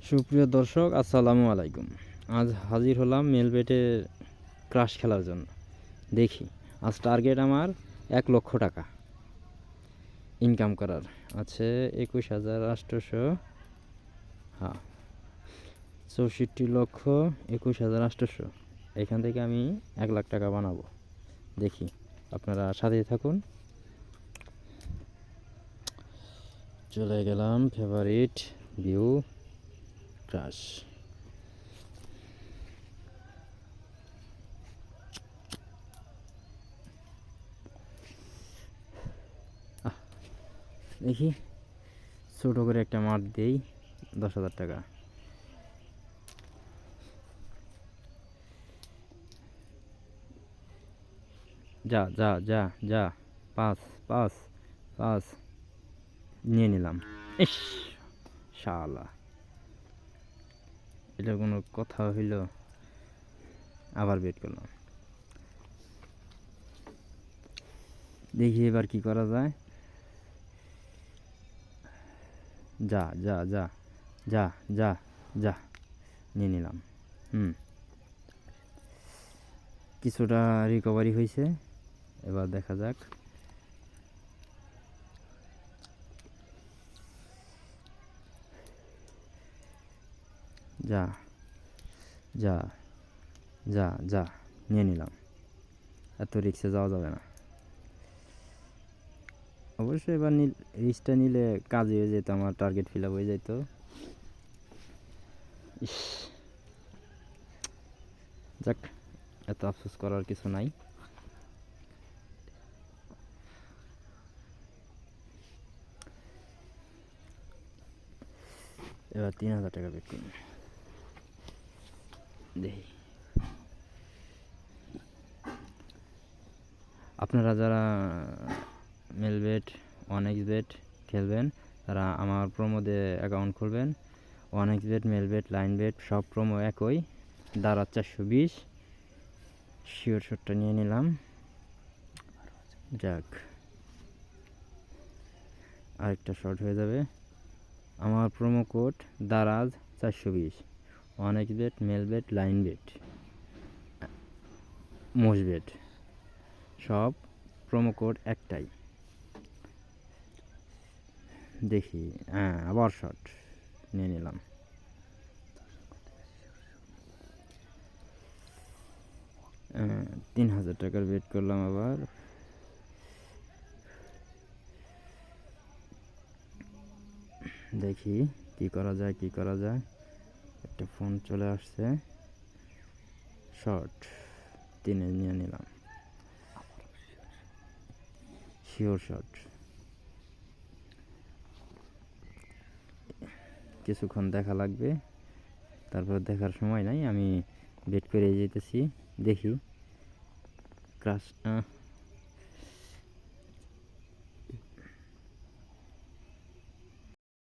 সুপ্রিয় দর্শক, আসসালামু আলাইকুম। আজ হাজির হলাম মেলবেটের ক্রাশ খেলার জন্য। দেখি আজ টার্গেট আমার 1 লক্ষ টাকা ইনকাম করার আছে। 21,800, হ্যাঁ, 64,21,800। এখান থেকে আমি 1 লাখ টাকা বানাবো। দেখি, আপনারা সাথেই থাকুন। চলে গেলাম ফেভারিট ভিউ ক্রাশ। দেখি ছোটো করে একটা মাঠ দেই, 10,000 টাকা। যা যা যা যা, 5 5 5 নিয়ে নিলাম। ইস শালা, এটা কোনো কথা হইল? আবার বেট করলাম। দেখি এবার কি করা যায়। যা যা যা যা যা যা, নিয়ে নিলাম। কিছুটা রিকভারি হয়েছে, এবার দেখা যাক। যা যা যা যা, নিয়ে নিলাম। এত রিক্সে যাওয়া যাবে না। অবশ্যই এবার রিক্সটা নিলে কাজে হয়ে যেত, আমার টার্গেট ফিল আপ হয়ে যেত। ইস, যাক, এত আফসোস করার কিছু নাই। এবার 3,000 টাকা বেট করুন। দেখি আপনারা যারা মেলবেট, 1xBet খেলবেন তারা আমার প্রোমোতে অ্যাকাউন্ট খুলবেন। 1xBet, মেলবেট, লাইনবেট সব প্রোমো একই, দাঁড়া 420। শিওর শটটা নিয়ে নিলাম। যাক, আরেকটা শট হয়ে যাবে। আমার promo code Daraz 420। 1xBet, Melbet, Linebet, Mostbet সব প্রোমো কোড একটাই। দেখি, হ্যাঁ, আবার শট নিয়ে নিলাম। হ্যাঁ, 3,000 টাকার বেট করলাম আবার। দেখি কি করা যায়, কি করা যায়। একটা ফোন চলে আসছে, শর্ট 3-এ নিয়ে নিলাম। Sure shot. কিছুক্ষণ দেখা লাগবে, তারপর দেখার সময় নাই, আমি বেট করে যেতেছি। দেখি ক্রাশ